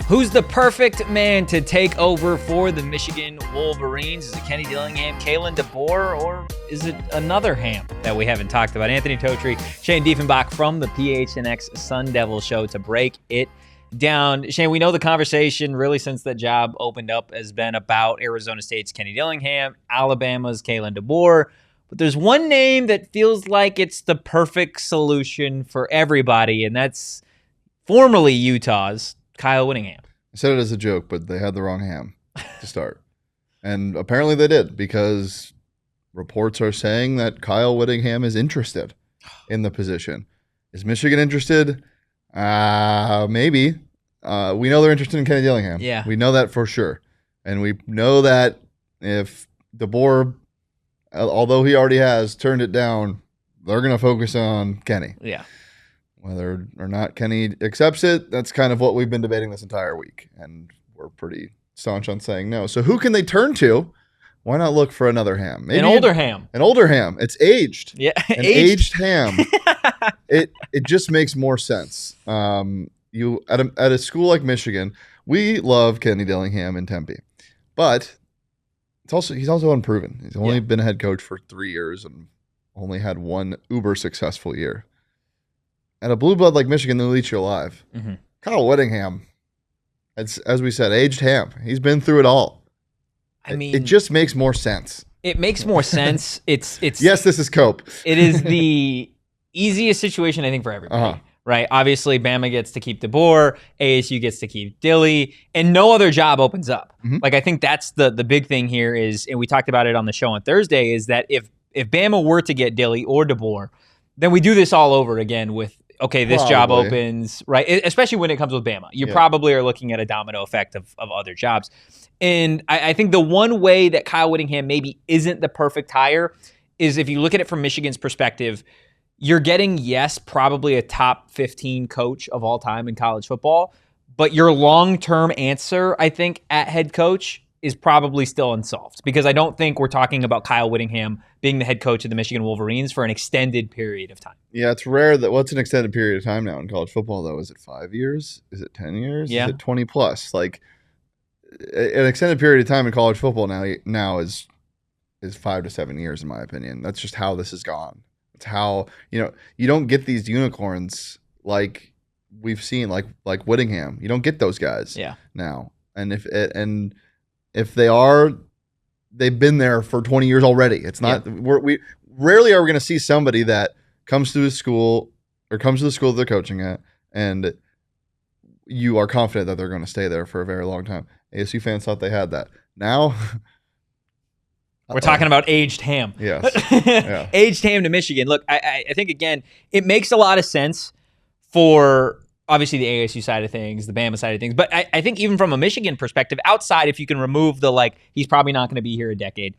Who's the perfect man to take over for the Michigan Wolverines? Is it Kenny Dillingham, Kalen DeBoer, or is it another Ham that we haven't talked about? Anthony Totri, Shane Diefenbach from the PHNX Sun Devil Show to break it down. Shane, we know the conversation really since the job opened up has been about Arizona State's Kenny Dillingham, Alabama's Kalen DeBoer, but there's one name that feels like it's the perfect solution for everybody, and that's formerly Utah's Kyle Whittingham. I said it as a joke, but they had the wrong ham to start. And apparently they did, because reports are saying that Kyle Whittingham is interested in the position. Is Michigan interested? Maybe. We know they're interested in Kenny Dillingham. Yeah. We know that for sure. And we know that if DeBoer, although he already has turned it down, they're going to focus on Kenny. Yeah. Whether or not Kenny accepts it, that's kind of what we've been debating this entire week. And we're pretty staunch on saying no. So who can they turn to? Why not look for another ham? Maybe an older ham. An older ham. It's aged. Yeah. An aged ham. It just makes more sense. You at a school like Michigan, we love Kenny Dillingham in Tempe. But he's also unproven. He's only been a head coach for 3 years and only had one uber successful year. At a blue blood like Michigan, they'll eat you alive. Mm-hmm. Kyle Whittingham, as we said, aged ham. He's been through it all. I mean, it just makes more sense. It makes more sense. It's yes, this is Cope. It is the easiest situation, I think, for everybody. Right? Obviously, Bama gets to keep DeBoer, ASU gets to keep Dilly, and no other job opens up. Mm-hmm. Like, I think that's the big thing here is, and we talked about it on the show on Thursday, is that if Bama were to get Dilly or DeBoer, then we do this all over again with, okay, this job opens, right? Especially when it comes with Bama. You probably are looking at a domino effect of other jobs. And I think the one way that Kyle Whittingham maybe isn't the perfect hire is if you look at it from Michigan's perspective, you're getting, yes, probably a top 15 coach of all time in college football, but your long-term answer, I think, at head coach is probably still unsolved, because I don't think we're talking about Kyle Whittingham being the head coach of the Michigan Wolverines for an extended period of time. Yeah, it's rare that what's an extended period of time now in college football, though? Is it 5 years? Is it 10 years? Yeah. Is it 20 plus? Like, an extended period of time in college football now is 5 to 7 years, in my opinion. That's just how this has gone. It's how, you don't get these unicorns like we've seen, like Whittingham. You don't get those guys now. And if they are, they've been there for 20 years already. It's not, we rarely are we going to see somebody that comes to a school or comes to the school that they're coaching at, and you are confident that they're going to stay there for a very long time. ASU fans thought they had that. Now, we're talking about aged ham. Yes. Yeah. Aged ham to Michigan. Look, I think, again, it makes a lot of sense for obviously the ASU side of things, the Bama side of things. But I think even from a Michigan perspective, outside, if you can remove the, he's probably not going to be here a decade,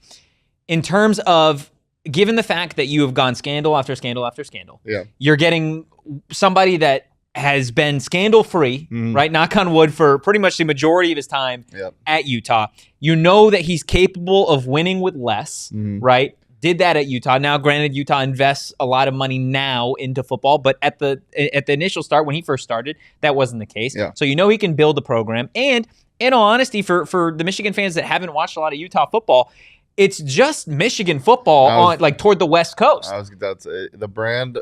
in terms of, given the fact that you have gone scandal after scandal after scandal, you're getting somebody that has been scandal-free, right? Knock on wood, for pretty much the majority of his time at Utah. You know that he's capable of winning with less, right? Did that at Utah. Now, granted, Utah invests a lot of money now into football, but at the initial start, when he first started, that wasn't the case. Yeah. So you know he can build a program. And in all honesty, for the Michigan fans that haven't watched a lot of Utah football, it's just Michigan football toward the West Coast. The brand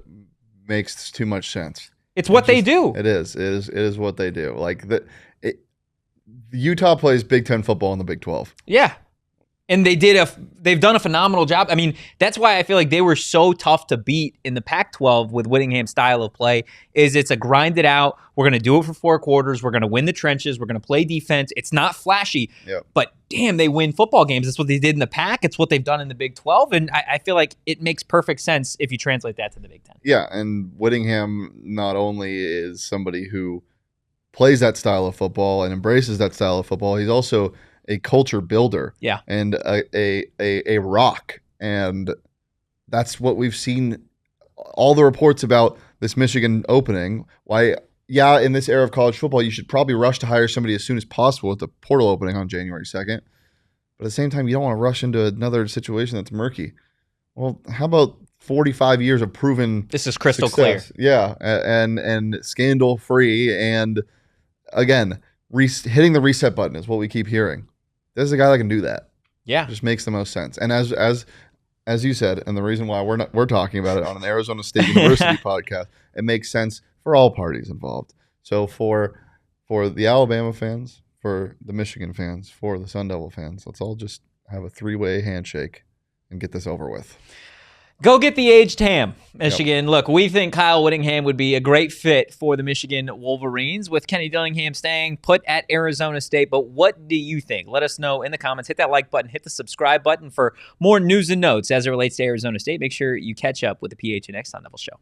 makes too much sense. It's what they do. It is what they do. Utah plays Big Ten football in the Big 12. Yeah. And they've done a phenomenal job. I mean, that's why I feel like they were so tough to beat in the Pac-12 with Whittingham's style of play. It's a grind it out. We're going to do it for 4 quarters. We're going to win the trenches. We're going to play defense. It's not flashy, but damn, they win football games. That's what they did in the Pac. It's what they've done in the Big 12. And I feel like it makes perfect sense if you translate that to the Big 10. Yeah, and Whittingham not only is somebody who plays that style of football and embraces that style of football, he's also a culture builder, and a rock, and that's what we've seen. All the reports about this Michigan opening. In this era of college football, you should probably rush to hire somebody as soon as possible with the portal opening on January 2nd. But at the same time, you don't want to rush into another situation that's murky. Well, how about 45 years of proven This is crystal success? clear. Yeah, and scandal free, and again, hitting the reset button is what we keep hearing. There's a guy that can do that. Yeah. It just makes the most sense. And as you said, and the reason why we're talking about it on an Arizona State University podcast, it makes sense for all parties involved. So for the Alabama fans, for the Michigan fans, for the Sun Devil fans, let's all just have a 3-way handshake and get this over with. Go get the aged ham, Michigan. Yep. Look, we think Kyle Whittingham would be a great fit for the Michigan Wolverines with Kenny Dillingham staying put at Arizona State. But what do you think? Let us know in the comments. Hit that like button. Hit the subscribe button for more news and notes as it relates to Arizona State. Make sure you catch up with the PHNX Sun Devil Show.